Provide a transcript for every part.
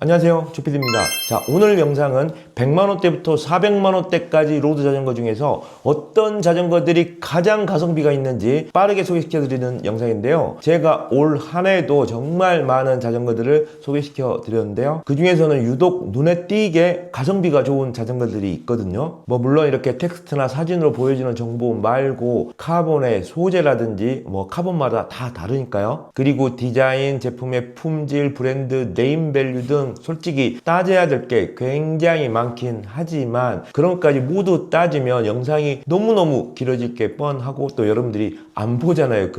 안녕하세요, 조피디입니다. 자, 오늘 영상은 100만원대부터 400만원대까지 로드 자전거 중에서 어떤 자전거들이 가장 가성비가 있는지 빠르게 소개시켜드리는 영상인데요. 제가 올 한 해도 정말 많은 자전거들을 소개시켜 드렸는데요. 그 중에서는 유독 눈에 띄게 가성비가 좋은 자전거들이 있거든요. 물론 이렇게 텍스트나 사진으로 보여주는 정보 말고 카본의 소재라든지 카본마다 다 다르니까요. 그리고 디자인, 제품의 품질, 브랜드, 네임밸류 등 솔직히 따져야 될 게 굉장히 많긴 하지만 그런 것까지 모두 따지면 영상이 너무너무 길어질 게 뻔하고 또 여러분들이 안 보잖아요.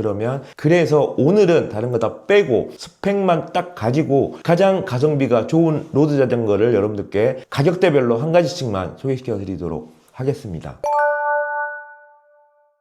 그래서 오늘은 다른 거 다 빼고 스펙만 딱 가지고 가장 가성비가 좋은 로드 자전거를 여러분들께 가격대별로 한 가지씩만 소개시켜 드리도록 하겠습니다.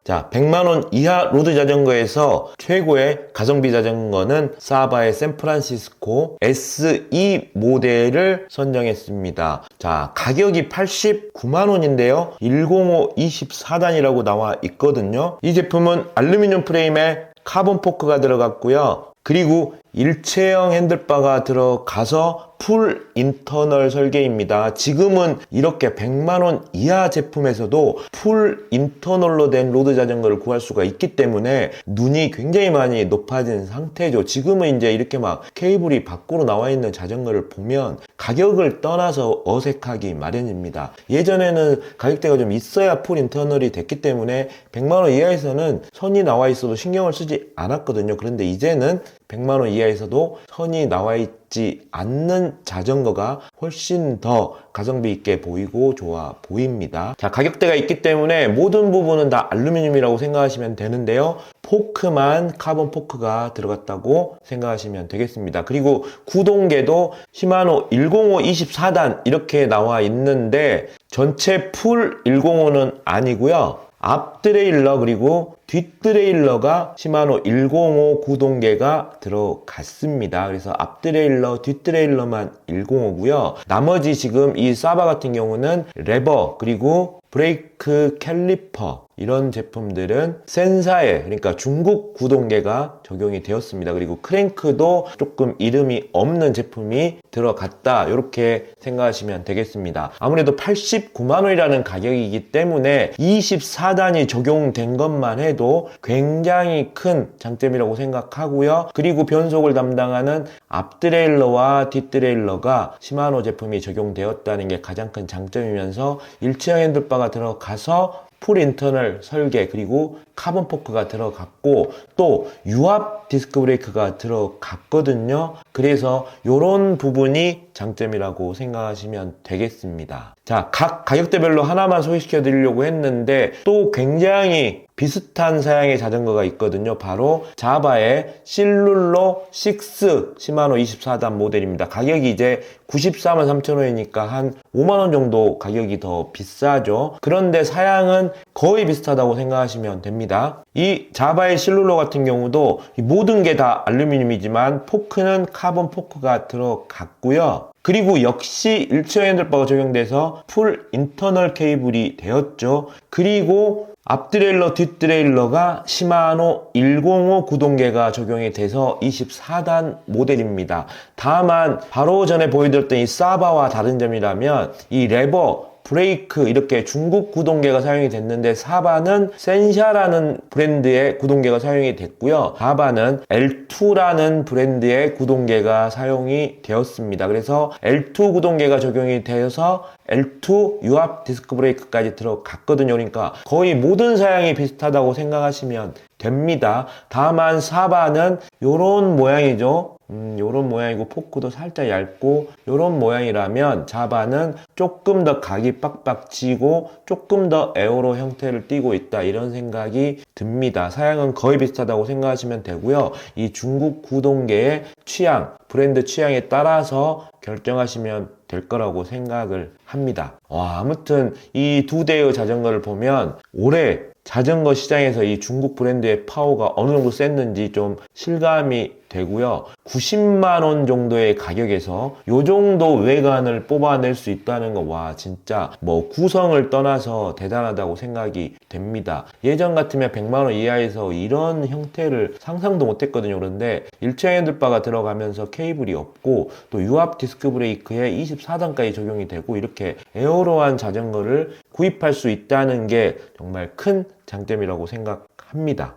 자, 100만원 이하 로드 자전거에서 최고의 가성비 자전거는 사바의 샌프란시스코 SE 모델을 선정했습니다. 자, 가격이 89만원인데요 105 24단이라고 나와 있거든요. 이 제품은 알루미늄 프레임에 카본 포크가 들어갔고요. 그리고 일체형 핸들바가 들어가서 풀 인터널 설계입니다. 지금은 이렇게 100만원 이하 제품에서도 풀 인터널로 된 로드 자전거를 구할 수가 있기 때문에 눈이 굉장히 많이 높아진 상태죠. 지금은 이제 이렇게 막 케이블이 밖으로 나와 있는 자전거를 보면 가격을 떠나서 어색하기 마련입니다. 예전에는 가격대가 좀 있어야 풀 인터널이 됐기 때문에 100만원 이하에서는 선이 나와 있어도 신경을 쓰지 않았거든요. 그런데 이제는 100만원 이하에서도 선이 나와 있지 않는 자전거가 훨씬 더 가성비 있게 보이고 좋아 보입니다. 자, 가격대가 있기 때문에 모든 부분은 다 알루미늄이라고 생각하시면 되는데요. 포크만 카본 포크가 들어갔다고 생각하시면 되겠습니다. 그리고 구동계도 시마노 105 24단 이렇게 나와 있는데 전체 풀 105는 아니고요. 앞 트레일러 그리고 뒷 트레일러가 시마노 105 구동계가 들어갔습니다. 그래서 앞 트레일러, 뒷 트레일러만 105고요. 나머지 지금 이 사바 같은 경우는 레버 그리고 브레이크 캘리퍼 이런 제품들은 센사에 그러니까 중국 구동계가 적용이 되었습니다. 그리고 크랭크도 조금 이름이 없는 제품이 들어갔다 이렇게 생각하시면 되겠습니다. 아무래도 89만원이라는 가격이기 때문에 24단이 적용된 것만 해도 굉장히 큰 장점이라고 생각하고요. 그리고 변속을 담당하는 앞 트레일러와 뒷 트레일러가 시마노 제품이 적용되었다는 게 가장 큰 장점이면서 일체형 핸들바가 들어가서 풀 인터널 설계 그리고 카본 포크가 들어갔고 또 유압 디스크 브레이크가 들어갔거든요. 그래서 이런 부분이 장점이라고 생각하시면 되겠습니다. 자, 각 가격대별로 하나만 소개시켜 드리려고 했는데 또 굉장히 비슷한 사양의 자전거가 있거든요. 바로 자바의 실룰로 6 시마노 24단 모델입니다. 가격이 이제 94만 3천원이니까 한 5만원 정도 가격이 더 비싸죠. 그런데 사양은 거의 비슷하다고 생각하시면 됩니다. 이 자바의 실룰로 같은 경우도 모든 게 다 알루미늄이지만 포크는 카본 포크가 들어갔고요. 그리고 역시 일체형 핸들바가 적용돼서 풀 인터널 케이블이 되었죠. 그리고 앞 트레일러, 뒷 트레일러가 시마노 105 구동계가 적용이 돼서 24단 모델입니다. 다만 바로 전에 보여드렸던 이 사바와 다른 점이라면 이 레버, 브레이크 이렇게 중국 구동계가 사용이 됐는데 사바는 센샤라는 브랜드의 구동계가 사용이 됐고요. 자바는 L2라는 브랜드의 구동계가 사용이 되었습니다. 그래서 L2 구동계가 적용이 되어서 L2 유압 디스크 브레이크까지 들어갔거든요. 그러니까 거의 모든 사양이 비슷하다고 생각하시면 됩니다. 다만 사바는 요런 모양이죠. 요런 모양이고 포크도 살짝 얇고 요런 모양이라면 자바는 조금 더 각이 빡빡 지고 조금 더 에어로 형태를 띠고 있다 이런 생각이 듭니다. 사양은 거의 비슷하다고 생각하시면 되고요. 이 중국 구동계의 취향, 브랜드 취향에 따라서 결정하시면 될 거라고 생각을 합니다. 아무튼 이 두 대의 자전거를 보면 올해 자전거 시장에서 이 중국 브랜드의 파워가 어느 정도 셌는지 좀 실감이 되고요. 90만 원 정도의 가격에서 요 정도 외관을 뽑아낼 수 있다는 거, 와, 진짜 뭐 구성을 떠나서 대단하다고 생각이 됩니다. 예전 같으면 100만 원 이하에서 이런 형태를 상상도 못했거든요. 그런데 일체형 핸들바가 들어가면서 케이블이 없고 또 유압 디스크 브레이크에 24단까지 적용이 되고 이렇게 에어로한 자전거를 구입할 수 있다는 게 정말 큰 장점이라고 생각합니다.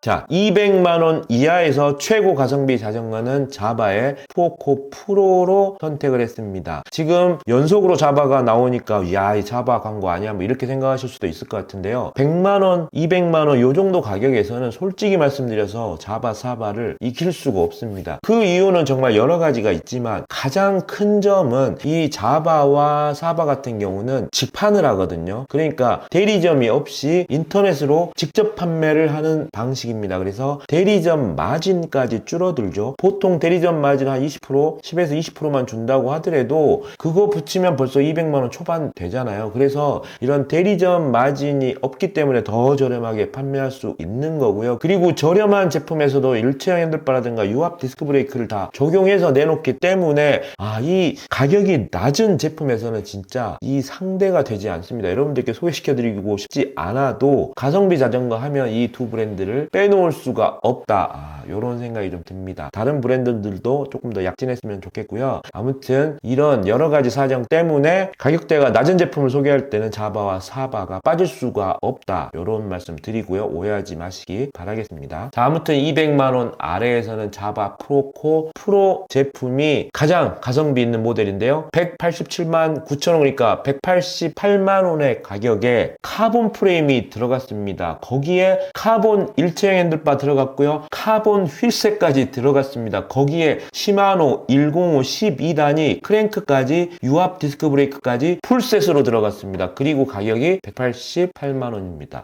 자, 200만원 이하에서 최고 가성비 자전거는 자바의 푸어코 프로로 선택을 했습니다. 지금 연속으로 자바가 나오니까 야, 이 자바 광고 아니야? 뭐 이렇게 생각하실 수도 있을 것 같은데요. 100만원, 200만원 요 정도 가격에서는 솔직히 말씀드려서 자바, 사바를 이길 수가 없습니다. 그 이유는 정말 여러 가지가 있지만 가장 큰 점은 이 자바와 사바 같은 경우는 직판을 하거든요. 그러니까 대리점이 없이 인터넷으로 직접 판매를 하는 방식입니다. 그래서 대리점 마진까지 줄어들죠. 보통 대리점 마진 한 20%, 10에서 20%만 준다고 하더라도 그거 붙이면 벌써 200만원 초반 되잖아요. 그래서 이런 대리점 마진이 없기 때문에 더 저렴하게 판매할 수 있는 거고요. 그리고 저렴한 제품에서도 일체형 핸들바라든가 유압 디스크 브레이크를 다 적용해서 내놓기 때문에 이 가격이 낮은 제품에서는 진짜 이 상대가 되지 않습니다. 여러분들께 소개시켜드리고 싶지 않아도 가성비 자전거 하면 이 두 브랜드를 빼놓을 수가 없다. 이런 생각이 좀 듭니다. 다른 브랜드들도 조금 더 약진했으면 좋겠고요. 아무튼 이런 여러 가지 사정 때문에 가격대가 낮은 제품을 소개할 때는 자바와 사바가 빠질 수가 없다. 이런 말씀 드리고요. 오해하지 마시기 바라겠습니다. 자, 아무튼 200만원 아래에서는 자바 프로코 프로 제품이 가장 가성비 있는 모델인데요. 187만 9천원, 그러니까 188만원의 가격에 카본 프레임이 들어갔습니다. 거기에 카본 일체형 핸들바 들어갔고요. 카본 휠셋까지 들어갔습니다. 거기에 시마노 105 12단이 크랭크까지 유압 디스크 브레이크까지 풀셋으로 들어갔습니다. 그리고 가격이 188만원입니다.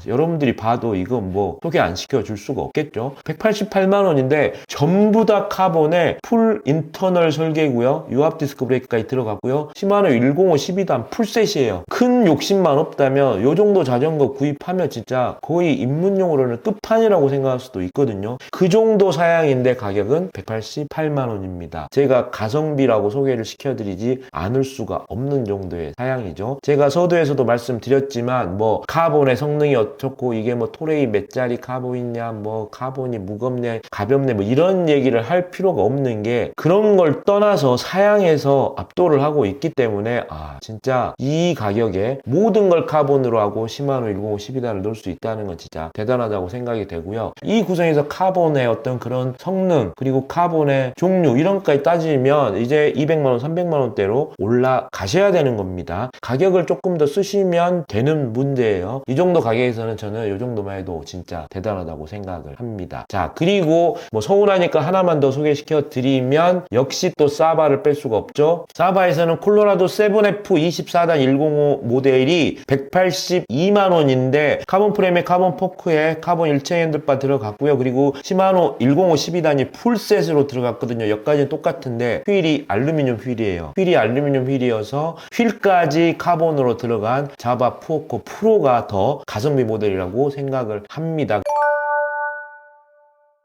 여러분들이 봐도 이건 뭐 소개 안 시켜줄 수가 없겠죠. 188만원인데 전부 다 카본에 풀 인터널 설계고요. 유압 디스크 브레이크까지 들어갔고요. 시마노 105 12단 풀셋이에요. 큰 욕심만 없다면 요 정도 자전거 구입하면 진짜 거의 입문용으로는 끝판이라고 생각할 수도 있거든요. 그 정도 사양인데 가격은 188만원입니다. 제가 가성비라고 소개를 시켜드리지 않을 수가 없는 정도의 사양이죠. 제가 서두에서도 말씀드렸지만 뭐 카본의 성능이 어떻고 이게 뭐 토레이 몇 짜리 카본이냐, 뭐 카본이 무겁네 가볍네 뭐 이런 얘기를 할 필요가 없는 게 그런 걸 떠나서 사양에서 압도를 하고 있기 때문에 진짜 이 가격에 모든 걸 카본으로 하고 시마노 105 12단을 넣을 수 있다는 건 진짜 대단하다고 생각이 되고요. 이 구성에서 카본의 어떤 그런 성능 그리고 카본의 종류 이런 것까지 따지면 이제 200만원 300만원대로 올라가셔야 되는 겁니다. 가격을 조금 더 쓰시면 되는 문제예요. 이 정도 가격에서는 저는 이 정도만 해도 진짜 대단하다고 생각을 합니다. 자, 그리고 뭐 서운하니까 하나만 더 소개시켜 드리면 역시 또 사바를 뺄 수가 없죠. 사바에서는 콜로라도 7F 24단 105 모델이 182만원인데 카본 프레임에 카본 포크에 카본 일체형 핸들바 들어갔고요. 그리고 시마노 105 12단이 풀셋으로 들어갔거든요. 여기까지는 똑같은데 휠이 알루미늄 휠이에요. 휠이 알루미늄 휠이어서 휠까지 카본으로 들어간 자바 푸어코 프로가 더 가성비 모델이라고 생각을 합니다.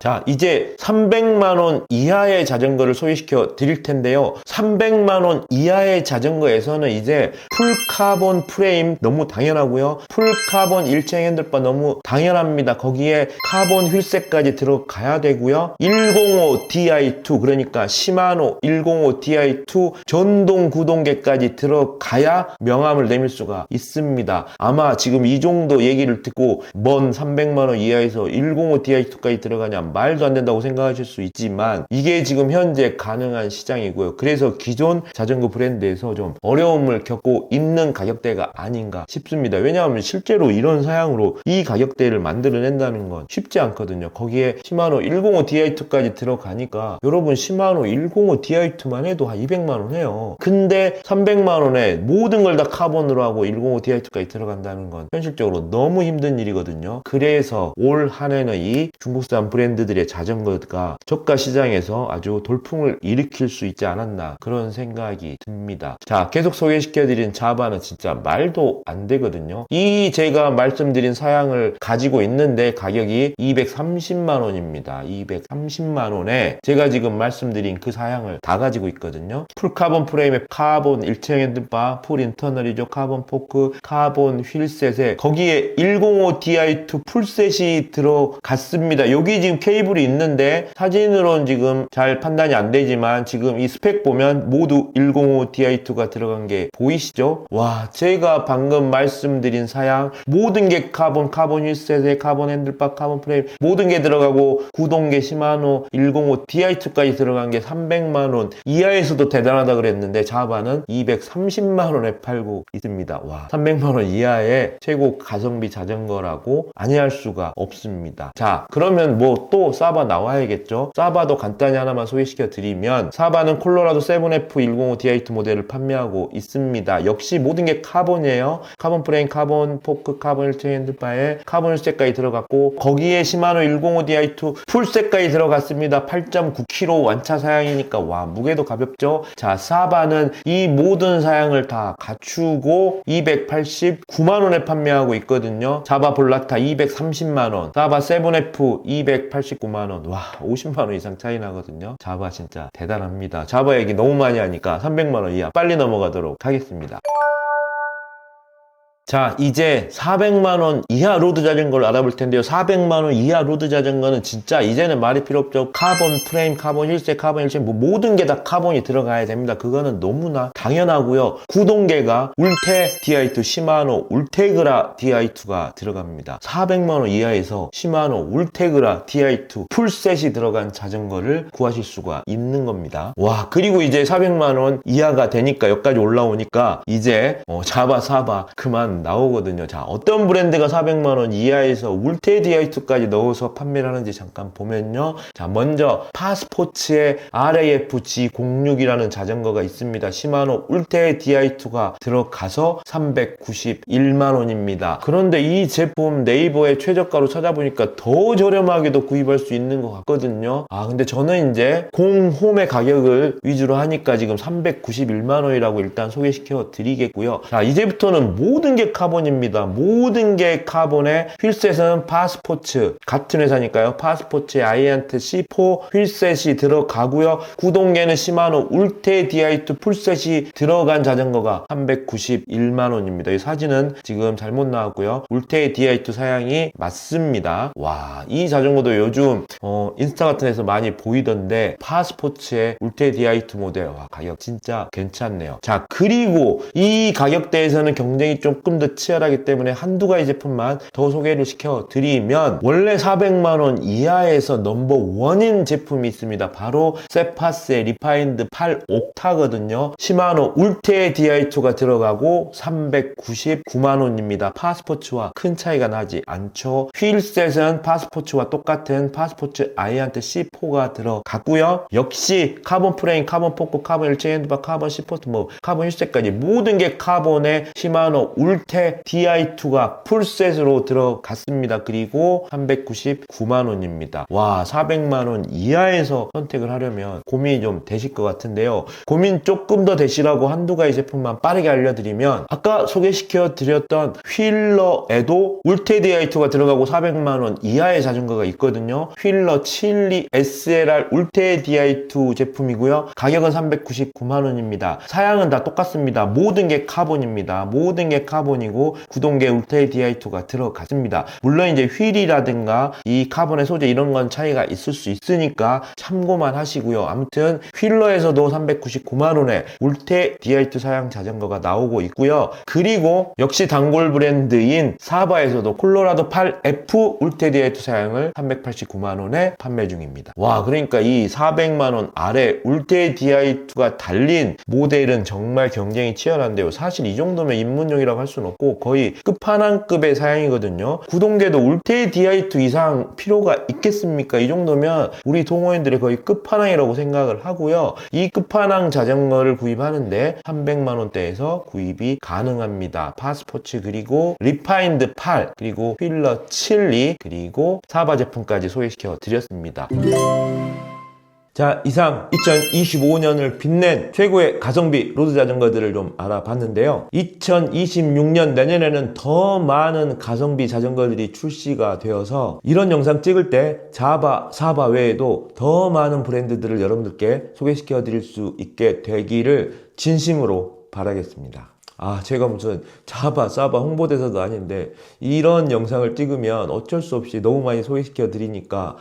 자, 이제 300만원 이하의 자전거를 소개시켜 드릴 텐데요. 300만원 이하의 자전거에서는 이제 풀카본 프레임 너무 당연하고요. 풀카본 일체형 핸들바 너무 당연합니다. 거기에 카본 휠셋까지 들어가야 되고요. 105 Di2 그러니까 시마노 105 Di2 전동 구동계까지 들어가야 명함을 내밀 수가 있습니다. 아마 지금 이 정도 얘기를 듣고 뭔 300만원 이하에서 105 Di2까지 들어가냐 말도 안 된다고 생각하실 수 있지만 이게 지금 현재 가능한 시장이고요. 그래서 기존 자전거 브랜드에서 좀 어려움을 겪고 있는 가격대가 아닌가 싶습니다. 왜냐하면 실제로 이런 사양으로 이 가격대를 만들어낸다는 건 쉽지 않거든요. 거기에 시마노 105 Di2까지 들어가니까 여러분 시마노 105 Di2만 해도 한 200만원 해요. 근데 300만원에 모든 걸 다 카본으로 하고 105 Di2까지 들어간다는 건 현실적으로 너무 힘든 일이거든요. 그래서 올 한 해는 이 중국산 브랜드 브랜드들의 자전거가 저가 시장에서 아주 돌풍을 일으킬 수 있지 않았나 그런 생각이 듭니다. 자, 계속 소개시켜드린 자바는 진짜 말도 안 되거든요. 이 제가 말씀드린 사양을 가지고 있는데 가격이 230만원입니다. 230만원에 제가 지금 말씀드린 그 사양을 다 가지고 있거든요. 풀 카본 프레임에 카본 일체형 핸들바, 풀 인터널이죠. 카본 포크, 카본 휠셋에 거기에 105Di2 풀셋이 들어갔습니다. 여기 지금 케이블이 있는데 사진으로는 지금 잘 판단이 안 되지만 지금 이 스펙 보면 모두 105Di2가 들어간 게 보이시죠? 와, 제가 방금 말씀드린 사양 모든 게 카본 휠셋에 카본 핸들바, 카본 프레임 모든 게 들어가고 구동계 시마노 105Di2까지 들어간 게 300만원 이하에서도 대단하다 그랬는데 자바는 230만원에 팔고 있습니다. 와, 300만원 이하의 최고 가성비 자전거라고 아니할 수가 없습니다. 자, 그러면 뭐 또 사바 나와야겠죠? 사바도 간단히 하나만 소개시켜 드리면 사바는 콜로라도 7F105Di2 모델을 판매하고 있습니다. 역시 모든 게 카본이에요. 카본 프레임, 카본 포크, 카본 일체 핸들바에 카본 휠셋까지 들어갔고 거기에 시마노 105Di2 풀셋까지 들어갔습니다. 8.9kg 완차 사양이니까 와, 무게도 가볍죠? 자, 사바는 이 모든 사양을 다 갖추고 289만원에 판매하고 있거든요. 자바 볼라타 230만원, 사바 7F 289만원. 와, 50만원 이상 차이 나거든요. 자바 진짜 대단합니다. 자바 얘기 너무 많이 하니까 300만원 이하 빨리 넘어가도록 하겠습니다. 자, 이제 400만원 이하 로드 자전거를 알아볼 텐데요. 400만원 이하 로드 자전거는 진짜 이제는 말이 필요 없죠. 카본 프레임, 카본 휠셋, 카본 일체 뭐 모든 게 다 카본이 들어가야 됩니다. 그거는 너무나 당연하고요. 구동계가 울테 Di2 시마노 울테그라 Di2가 들어갑니다. 400만원 이하에서 시마노 울테그라 Di2 풀셋이 들어간 자전거를 구하실 수가 있는 겁니다. 와, 그리고 이제 400만원 이하가 되니까 여기까지 올라오니까 이제 자바, 사바 그만 나오거든요. 자, 어떤 브랜드가 400만원 이하에서 울테 Di2까지 넣어서 판매를 하는지 잠깐 보면요. 자, 먼저 파스포츠의 RAF G06이라는 자전거가 있습니다. 시마노 울테 Di2가 들어가서 391만원입니다. 그런데 이 제품 네이버에 최저가로 찾아보니까 더 저렴하게도 구입할 수 있는 것 같거든요. 아, 근데 저는 이제 공홈의 가격을 위주로 하니까 지금 391만원이라고 일단 소개시켜 드리겠고요. 자, 이제부터는 모든 게 카본입니다. 모든 게 카본에 휠셋은 파스포츠 같은 회사니까요. 파스포츠의 아이안트 C4 휠셋이 들어가고요. 구동계는 시마노 울테 Di2 풀셋이 들어간 자전거가 391만원입니다. 이 사진은 지금 잘못 나왔고요. 울테 Di2 사양이 맞습니다. 와, 이 자전거도 요즘 인스타 같은 데서 많이 보이던데 파스포츠의 울테 Di2 모델, 와, 가격 진짜 괜찮네요. 자, 그리고 이 가격대에서는 경쟁이 조금 더 치열하기 때문에 한두 가지 제품만 더 소개를 시켜드리면 원래 400만원 이하에서 넘버원인 제품이 있습니다. 바로 세파스의 리파인드 8옥타거든요. 시마노 울테 Di2가 들어가고 399만원입니다. 파스포츠와 큰 차이가 나지 않죠. 휠셋은 파스포츠와 똑같은 파스포츠 아이안트 C4가 들어갔고요. 역시 카본 프레임, 카본 포크, 카본 일체 핸드바, 카본 시포트 뭐 카본 휠셋까지 모든 게 카본에 시마노 울테 Di2가 풀셋으로 들어갔습니다. 그리고 399만원입니다. 와, 400만원 이하에서 선택을 하려면 고민이 좀 되실 것 같은데요. 고민 조금 더 되시라고 한두 가지 제품만 빠르게 알려드리면 아까 소개시켜 드렸던 휠러에도 울테 Di2가 들어가고 400만원 이하의 자전거가 있거든요. 휠러 칠리 SLR 울테 Di2 제품이고요. 가격은 399만원입니다. 사양은 다 똑같습니다. 모든 게 카본입니다. 모든 게 카본이고 구동계 울테 Di2가 들어갔습니다. 물론 이제 휠이라든가 이 카본의 소재 이런 건 차이가 있을 수 있으니까 참고만 하시고요. 아무튼 휠러에서도 399만원에 울테 Di2 사양 자전거가 나오고 있고요. 그리고 역시 단골 브랜드인 사바에서도 콜로라도 8F 울테 Di2 사양을 389만원에 판매 중입니다. 와, 그러니까 이 400만원 아래 울테 Di2가 달린 모델은 정말 경쟁이 치열한데요. 사실 이 정도면 입문용이라고 할 수 수는 없고 거의 끝판왕급의 사양이거든요. 구동계도 울테이 DI2 이상 필요가 있겠습니까? 이 정도면 우리 동호인들의 거의 끝판왕이라고 생각을 하고요. 이 끝판왕 자전거를 구입하는데 300만 원대에서 구입이 가능합니다. 파스포츠 그리고 리파인드 8 그리고 휠러 7리 그리고 사바 제품까지 소개시켜 드렸습니다. 자, 이상 2025년을 빛낸 최고의 가성비 로드 자전거들을 좀 알아봤는데요. 2026년 내년에는 더 많은 가성비 자전거들이 출시가 되어서 이런 영상 찍을 때 자바, 사바 외에도 더 많은 브랜드들을 여러분들께 소개시켜 드릴 수 있게 되기를 진심으로 바라겠습니다. 제가 무슨 자바, 사바 홍보대사도 아닌데 이런 영상을 찍으면 어쩔 수 없이 너무 많이 소개시켜 드리니까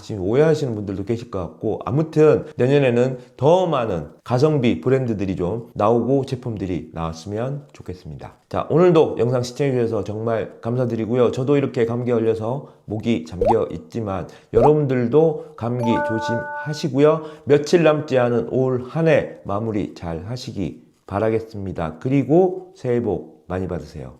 지금 오해하시는 분들도 계실 것 같고, 아무튼 내년에는 더 많은 가성비 브랜드들이 좀 나오고 제품들이 나왔으면 좋겠습니다. 자, 오늘도 영상 시청해주셔서 정말 감사드리고요. 저도 이렇게 감기 걸려서 목이 잠겨 있지만 여러분들도 감기 조심하시고요. 며칠 남지 않은 올 한 해 마무리 잘 하시기 바라겠습니다. 그리고 새해 복 많이 받으세요.